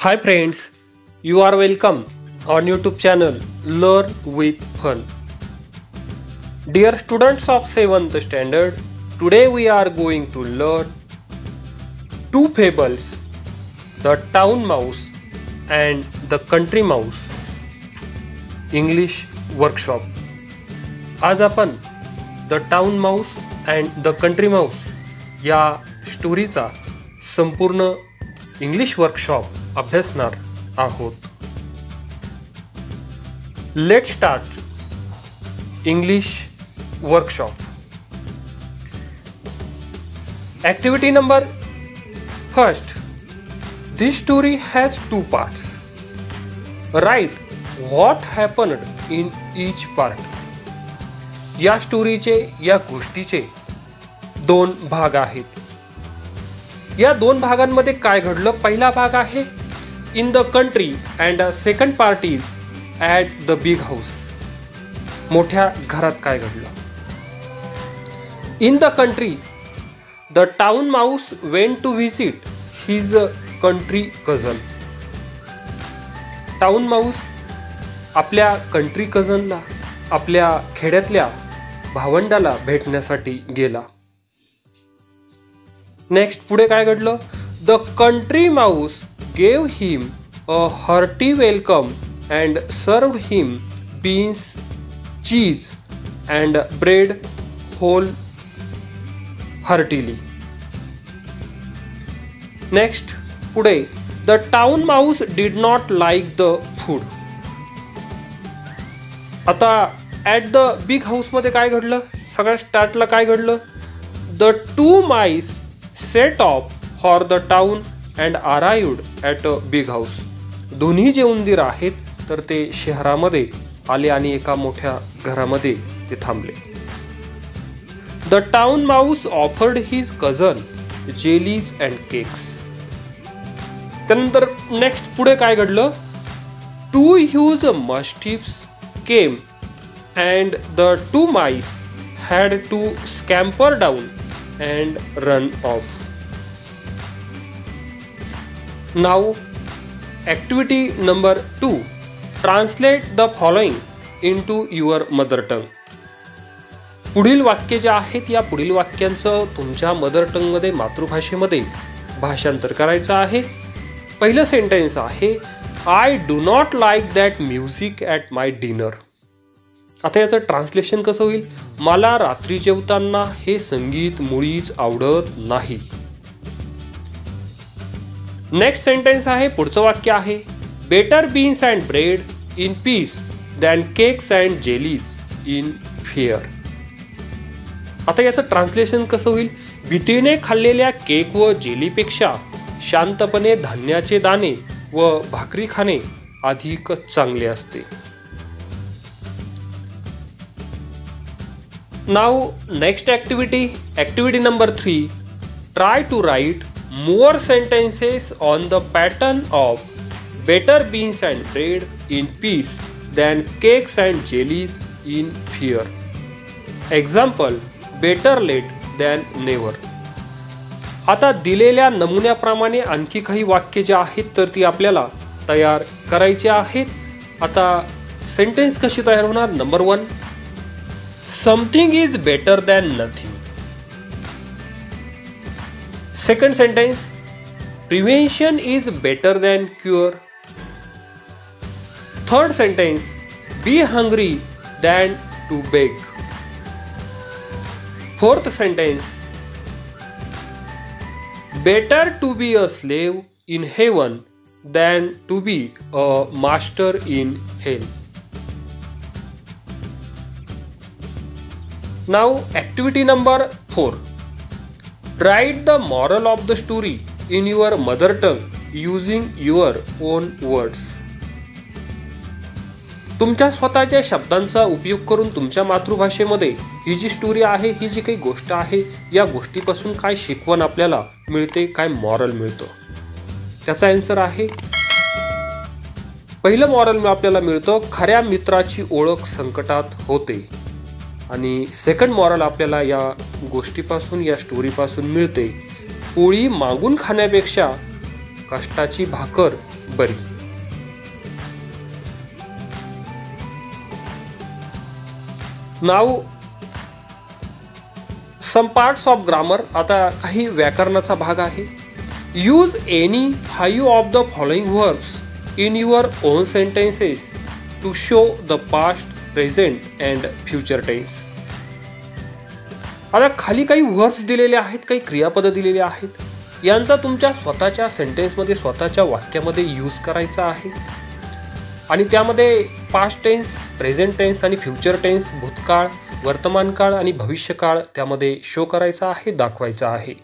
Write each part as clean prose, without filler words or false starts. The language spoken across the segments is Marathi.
Hi friends, you are welcome on YouTube channel Learn with Fun. Dear students of 7th standard, today we are going to learn two fables, the town mouse and the country mouse. English workshop. आज आपण the town mouse and the country mouse या स्टोरीचा संपूर्ण इंग्लिश वर्कशॉप अभ्यासणार आहोत. Let's start English workshop. Activity number first. This story has two parts. Write what happened in each part. या स्टोरीचे या गोष्टीचे दोन भाग आहेत. या दोन भागांमध्ये काय घडलं. पहिला भाग आहे in the country and second part is at the big house. मोठ्या घरात काय घडलं. In the country the town mouse went to visit his country cousin. Town mouse आपल्या कंट्री कझनला, आपल्या खेड्यातल्या भावंडाला भेटण्यासाठी गेला. नेक्स्ट पुढे काय घडलं. The country mouse gave him a hearty welcome and served him beans, cheese and bread whole heartily. Next पुढे the town mouse did not like the food. आता ॲट द बिग हाऊसमध्ये काय घडलं. सगळ्यात स्टार्टला काय घडलं. The two MICE set of for the town and arrived at a big house. दोन्ही जे उंदीर आहेत तर ते शहरामध्ये आले आणि एका मोठ्या घरामध्ये ते थांबले. The town mouse offered his cousin jellies and cakes. त्यानंतर नेक्स्ट पुढे काय घडलं. Two huge mastiffs came and the two mice had to scamper down and run off. Now activity number 2. Translate the following into your mother tongue. पुढील वाक्य जे आहेत या पुढील वाक्यांचं तुमच्या मदर टंग मध्ये, मातृभाषेमध्ये भाषांतर करायचं आहे. पहिलं सेंटेन्स आहे I do not like that music at my dinner. आता याचं ट्रान्सलेशन कसं होईल. मला रात्री जेवताना हे संगीत मुळीच आवडत नाही. नेक्स्ट सेंटेन्स आहे, पुढचं वाक्य आहे better beans and bread in peace than cakes and jellies in fear. आता याचं ट्रान्सलेशन कसं होईल. भीतीने खाल्लेल्या केक व जेलीपेक्षा शांतपणे धान्याचे दाणे व भाकरी खाणे अधिक चांगले असते. Now next activity number 3. Try to write more sentences on the pattern of better beans and bread in peace than cakes and jellies in fear. Example, better late than never. आता दिलेल्या नमुन्याप्रमाणे आणखी काही वाक्य जे आहेत तर ती आपल्याला तयार करायची आहेत. आता सेंटेन्स कशी तयार होणार. Number 1. Something is better than nothing. Second sentence, prevention is better than cure. Third sentence, be hungry than to beg. Fourth sentence, better to be a slave in heaven than to be a master in hell. Now activity number 4. Write the moral of the story in your mother tongue using your own words. तुमच्या स्वतःच्या शब्दांचा उपयोग करून तुमच्या मातृभाषेमध्ये ही जी स्टोरी आहे, ही जी काही गोष्ट आहे, या गोष्टीपासून काय शिकवण आपल्याला मिळते, काय मॉरल मिळतं. त्याचा आन्सर आहे पहिलं मॉरल आपल्याला मिळतं खऱ्या मित्राची ओळख संकटात होते. आणि सेकंड मॉरल आपल्याला या गोष्टीपासून, या स्टोरीपासून मिळते पोळी मागून खाण्यापेक्षा कष्टाची भाकर slippery. Now some parts of grammar. आता काही व्याकरणाचा भाग आहे. Use any 5 of the following verbs in your own sentences to show the past, present and future tense. आता खाली काही वर्ब्स दिलेले आहेत, काही क्रियापद दिलेले आहेत. यांचा तुमच्या स्वतःच्या सेंटेन्समध्ये, स्वतःच्या वाक्यामध्ये यूज करायचा आहे. आणि त्यामध्ये पास्ट टेन्स, प्रेझेंट टेन्स आणि फ्युचर टेन्स, भूतकाळ, वर्तमान काळ आणि भविष्यकाळ त्यामध्ये शो करायचा आहे, दाखवायचा आहे.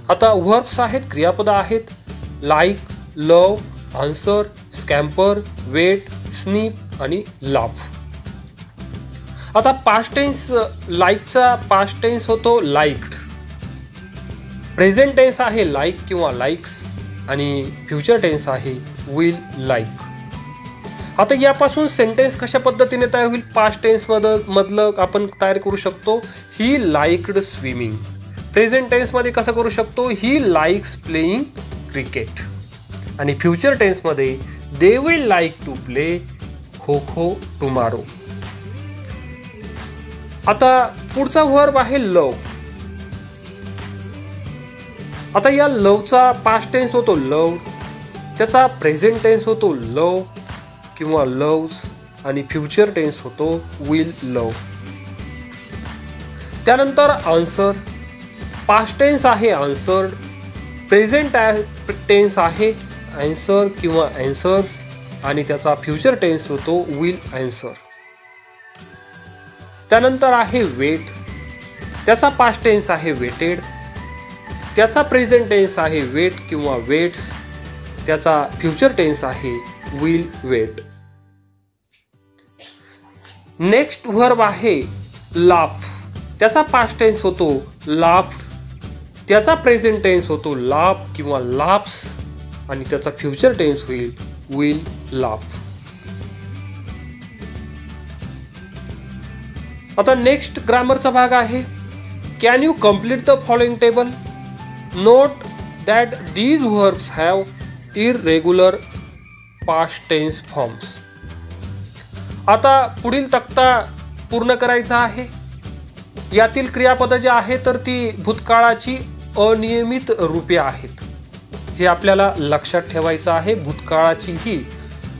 आता वर्ब्स आहेत, क्रियापद आहेत. लाईक, लव, आन्सर, स्कॅम्पर, वेट, स्नीप आणि लाफ. आता पास्ट टेन्स, लाईकचा पास्ट टेन्स होतो लाईक्ड. प्रेझेंट टेन्स आहे लाईक किंवा लाईक्स आणि फ्युचर टेन्स आहे विल लाईक. आता यापासून सेंटेन्स कशा पद्धतीने तयार होईल? पास्ट टेन्स मधलं आपण तयार करू शकतो ही लाईक्ड स्विमिंग. प्रेझेंट टेन्समध्ये कसं करू शकतो? He likes playing cricket. आणि फ्युचर टेन्समध्ये they will like to play kho kho tomorrow. आता पुढचा वर्ब आहे लव. आता या लवचा पास्ट टेन्स होतो लव, त्याचा प्रेझेंट टेन्स होतो लव किंवा लव्स आणि फ्युचर टेन्स होतो विल लव. त्यानंतर आन्सर, पास्ट टेन्स आहे आन्सर्ड, प्रेझेंट टेन्स आहे आन्सर किंवा आन्सर्स आणि त्याचा फ्युचर टेन्स होतो विल आन्सर. त्यानंतर आहे वेट, त्याचा पास्ट टेन्स आहे वेटेड, त्याचा प्रेझेंट टेन्स आहे वेट किंवा वेट्स, त्याचा फ्युचर टेन्स आहे विल वेट. नेक्स्ट वर्ब आहे लाफ, त्याचा पास्ट टेन्स होतो लाफ्ड, त्याचा प्रेझेंट टेन्स होतो लाफ किंवा लाफ्स आणि त्याचा फ्युचर टेन्स होईल विल लाफ. आता नेक्स्ट ग्रामरचा भाग आहे. Can you complete the following table? Note that these verbs have irregular past tense forms. आता पुढील तक्ता पूर्ण करायचा आहे. यातील क्रियापद जे आहे तर ती भूतकाळाची अनियमित रूपे आहेत. हे आपल्याला लक्षात ठेवायचं आहे. भूतकाळाची ही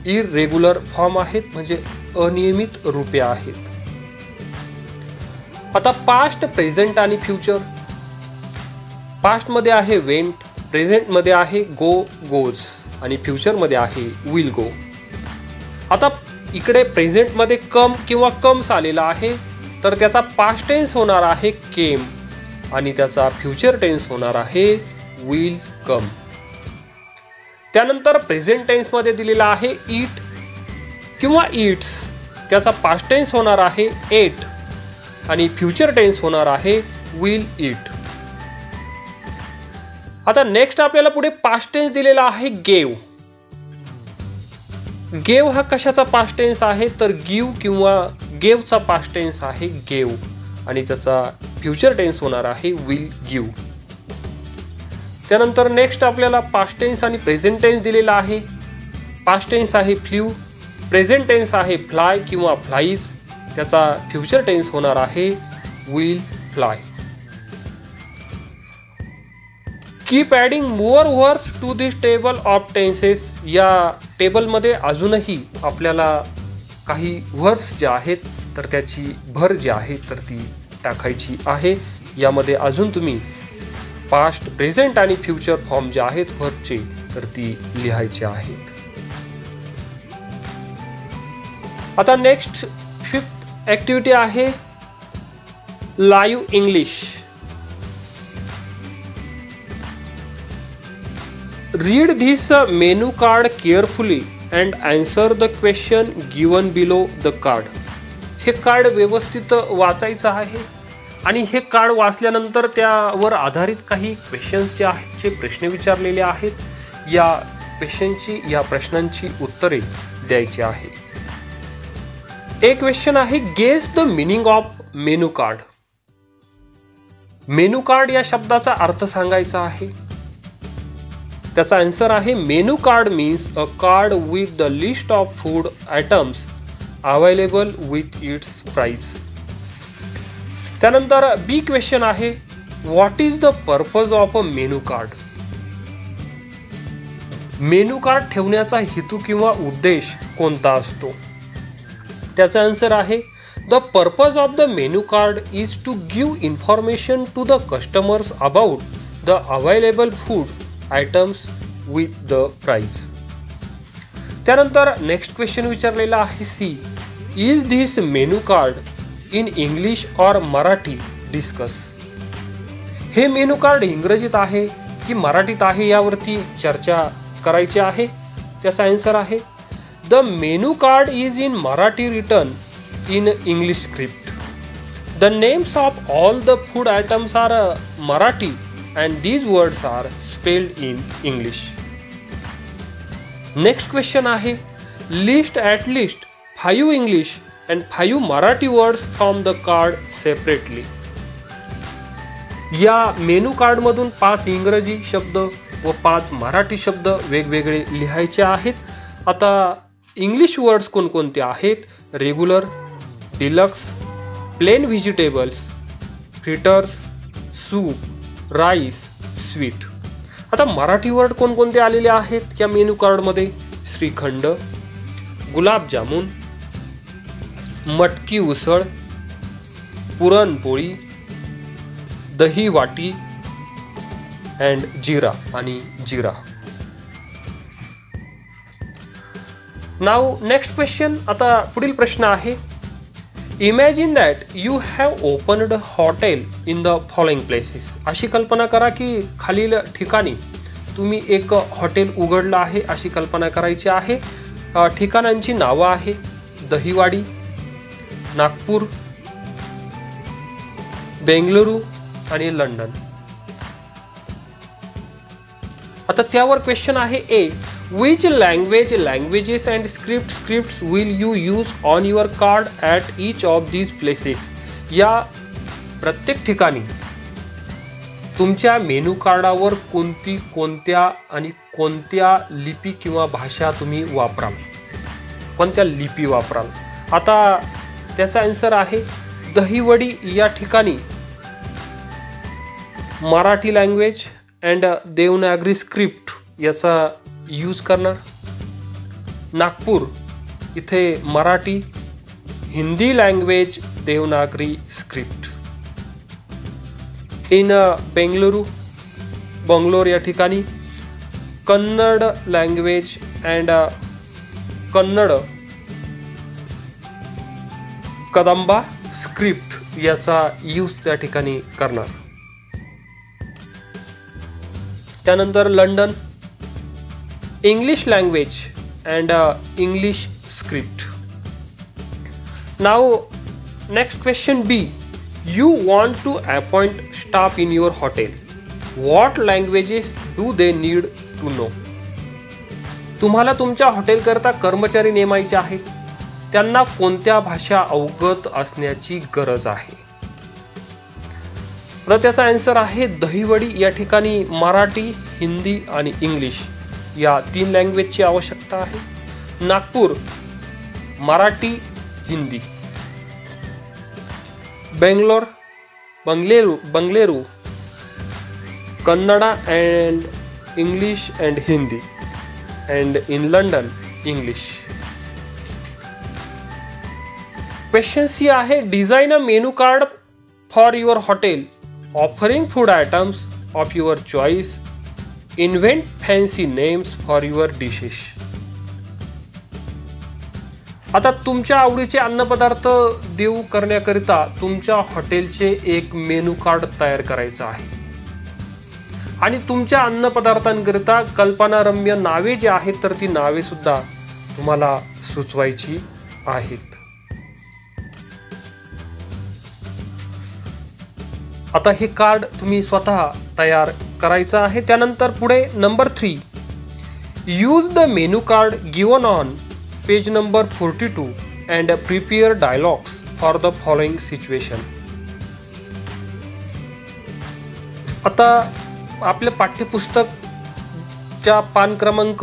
इररेग्युलर फॉर्म आहेत, म्हणजे अनियमित रूपे आहेत. आता पास्ट, प्रेझेंट आणि फ्युचर. पास्ट मध्ये आहे वेंट, प्रेझेंट मध्ये आहे गो गोज आणि फ्युचर मध्ये आहे विल गो. आता इकडे प्रेझेंट मध्ये कम किंवा कम्स आलेला आहे तर त्याचा पास्ट टेन्स होणार आहे केम आणि त्याचा फ्युचर टेन्स होणार आहे विल कम. त्यानंतर प्रेझेंट टेन्स मध्ये दिलेला आहे ईट किंवा ईट्स, त्याचा पास्ट टेन्स होणार आहे एट आणि फ्युचर टेन्स होणार आहे विल ईट. आता नेक्स्ट आपल्याला पुढे पास्ट टेन्स दिलेला आहे गेव. गेव हा कशाचा पास्ट टेन्स आहे तर गिव किंवा गेवचा पास्ट टेन्स आहे गेव आणि त्याचा फ्युचर टेन्स होणार आहे विल गिव. त्यानंतर नेक्स्ट आपल्याला पास्ट टेन्स आणि प्रेझेंट टेन्स दिलेला आहे. पास्ट टेन्स आहे फ्ल्यू, प्रेझेंट टेन्स आहे फ्लाय किंवा फ्लाईज, त्याचा फ्युचर टेन्स होणार आहे will fly. Keep adding more words to this table of tenses. या टेबलमध्ये अजूनही आपल्याला काही वर्ड्स जे आहेत तर त्याची भर जी आहे तर ती टाकायची आहे. यामध्ये अजून तुम्ही पास्ट, प्रेझेंट आणि फ्युचर फॉर्म जे आहेत वर्बचे तर ती लिहायचे आहेत. आता नेक्स्ट फिफ्थ ॲक्टिव्हिटी आहे live English. Read this menu card carefully and answer the question given below the card. हे कार्ड व्यवस्थित वाचायचं आहे आणि हे कार्ड वाचल्यानंतर त्यावर आधारित काही क्वेश्चन्स जे आहेत, जे प्रश्न विचारलेले आहेत, या क्वेश्चनची, या प्रश्नांची उत्तरे द्यायची आहे. एक क्वेश्चन आहे guess the meaning of menu card. Menu card या शब्दाचा अर्थ सांगायचा आहे. त्याचा आन्सर आहे menu card means a card with the list of food items available with its price. त्यानंतर बी क्वेश्चन आहे what is the purpose of a menu card. Menu card ठेवण्याचा हेतू किंवा उद्देश कोणता असतो. त्याचा आन्सर आहे the purpose of the menu card is to give information to the customers about the available food items with the price. त्यानंतर नेक्स्ट क्वेश्चन विचारलेला आहे C is this menu card in English और मराठी डिस्कस. हे मेनू कार्ड इंग्रजीत आहे की मराठीत आहे यावरती चर्चा करायची आहे. त्याचा आन्सर आहे the menu card is in Marathi written in English script. The names of all the food items are Marathi and these words are spelled in English. Next question आहे list at least 5 English and 5 Marathi words from the card separately. या मेनू कार्ड मधून 5 इंग्रजी शब्द व 5 मराठी शब्द वेगवेगळे लिहायचे आहेत. आता इंग्लिश वर्ड्स कोणकोणते आहेत. Regular, deluxe, plain vegetables, fritters, soup, rice, sweet. आता मराठी वर्ड कोणकोणते आलेले आहेत या मेनू कार्डमध्ये. श्रीखंड, गुलाबजामुन, मटकी उसळ, पुरणपोळी, दही वाटी अँड जिरा आणि जिरा. नाव नेक्स्ट क्वेश्चन. आता पुढील प्रश्न आहे imagine that you have opened hotel in the following places. अशी कल्पना करा की खालील ठिकाणी तुम्ही एक हॉटेल उघडलं आहे अशी कल्पना करायची आहे. ठिकाणांची नावं आहे दहीवाडी, नागपूर, बेंगलुरू आणि लंडन. आता त्यावर क्वेश्चन आहे ए which languages and scripts will you use on your card at each of these places. या प्रत्येक ठिकाणी तुमच्या मेनू कार्डावर कोणत्या लिपी किंवा भाषा तुम्ही वापराल, कोणत्या लिपी वापराल. आता त्याचा आन्सर आहे दहीवडी या ठिकाणी Marathi language and Devanagari script याचा यूज करणार. नागपूर इथे Marathi, Hindi language, Devanagari script. In Bangalore या ठिकाणी Kannada language and Kannada Kadamba script याचा यूज त्या ठिकाणी करणार. त्यानंतर London English language and English script. Now next question B. You want to appoint staff in your hotel. What languages do they need to know? तुम्हाला तुमच्या हॉटेल करता कर्मचारी नेमायचे आहेत. त्यांना कोणत्या भाषा अवगत असण्याची गरज आहे. तर त्याचा आन्सर आहे दहीवडी या ठिकाणी मराठी, हिंदी आणि इंग्लिश या 3 लँग्वेजची आवश्यकता आहे. Nagpur Marathi, Hindi. Bengaluru Kannada and English and Hindi and in London English. Question C आहे design a menu card for your hotel offering food items of your choice. Invent fancy names for your dishes. आता तुमच्या आवडीचे अन्नपदार्थ देऊ करण्याकरिता तुमच्या हॉटेलचे एक मेनू कार्ड तयार करायचं आहे आणि तुमच्या अन्नपदार्थांकरिता कल्पनारम्य नावे जी आहेत तर ती नावे सुद्धा तुम्हाला सुचवायची आहेत. आता हे कार्ड तुम्ही स्वतः तयार करायचं आहे. त्यानंतर पुढे number 3 use the menu card given on page number 42 and prepare dialogues for the following situation. आता आपलं पाठ्यपुस्तक मागच्या पान क्रमांक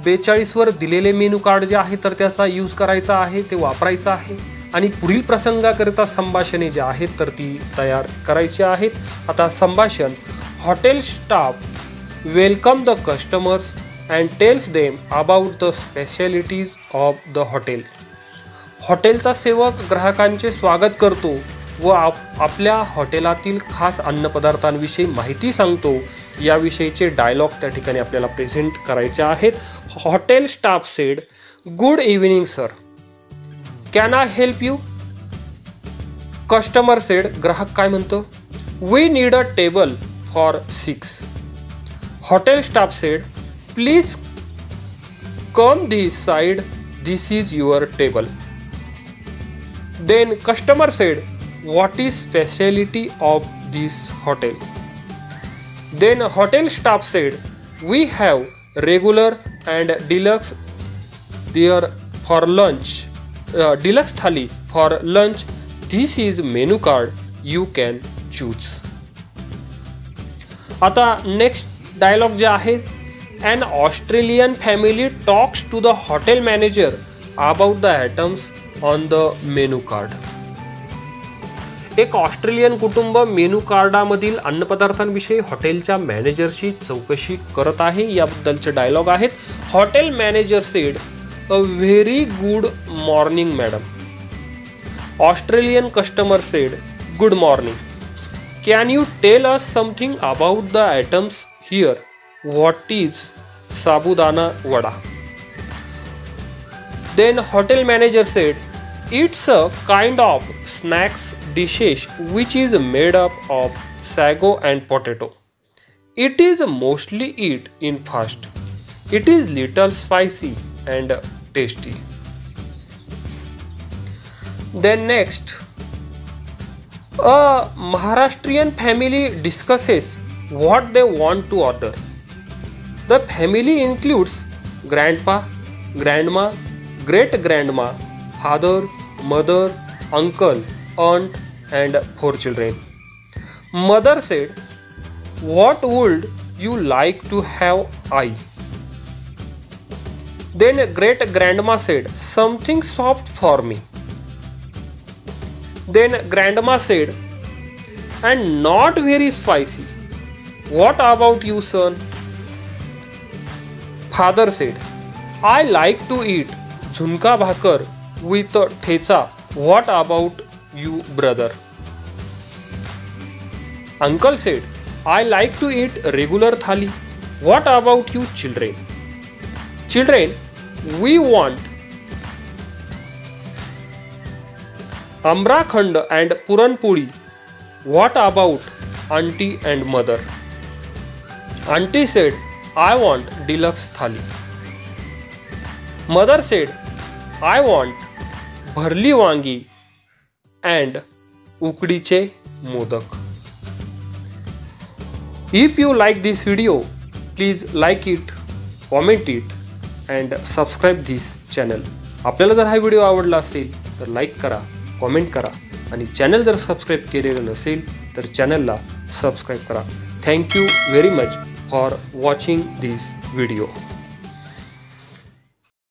42 वर दिलेले मेनू कार्ड जे आहे तर त्याचा यूज करायचा आहे, ते वापरायचं आहे आणि पुढील प्रसंगाकरिता संभाषणे जे आहेत तर ती तयार करायची आहेत. आता संभाषण. Hotel staff welcome the customers and tells them about the specialities of the hotel. हॉटेलचा सेवक ग्राहकांचे स्वागत करतो व आपल्या हॉटेलातील खास अन्नपदार्थांविषयी माहिती सांगतो. याविषयीचे डायलॉग त्या ठिकाणी आपल्याला प्रेझेंट करायचे आहेत. Hotel staff said, good evening sir, can I help you? Customer said, ग्राहक काय म्हणतो? We need a table for 6. Hotel staff said, please come this side, this is your table. Then customer said, what is specialty of this hotel? Then hotel staff said, we have regular and deluxe there for lunch, deluxe thali for lunch, this is menu card, you can choose. आता नेक्स्ट डायलॉग जे आहे, an Australian family talks to the hotel manager about the items on the menu card. एक ऑस्ट्रेलियन कुटुंब मेनू कार्डामधील अन्नपदार्थांविषयी हॉटेलच्या मॅनेजरशी चौकशी करत आहे. याबद्दलचे डायलॉग आहेत. Hotel manager said, a very good morning madam. Australian customer said, good morning, can you tell us something about the items here? What is sabudana vada? Then hotel manager said, it's a kind of snacks dishes which is made up of sago and potato. It is mostly eat in fast. It is little spicy and tasty. Then next, a Maharashtrian family discusses what they want to order. The family includes grandpa, grandma, great grandma, father, mother, uncle, aunt and 4 children. Mother said, what would you like to have? I. Then great grandma said, something soft for me. Then grandma said, and not very spicy. What about you, son? Father said, I like to eat zunka bhakar with thecha. What about you, brother? Uncle said, I like to eat regular thali. What about you, children? Children, we want amrakhand and puran puri. What about auntie and mother? Auntie said, I want deluxe thali. Mother said, I want भरली वांगी and उकडीचे modak. If you like this video, please like it, comment it and subscribe this channel. आपल्याला जर हा व्हिडिओ आवडला असेल तर लाईक करा, कॉमेंट करा आणि चॅनल जर सबस्क्राईब केलेलं नसेल तर चॅनलला सबस्क्राईब करा. Thank you very much for watching this video.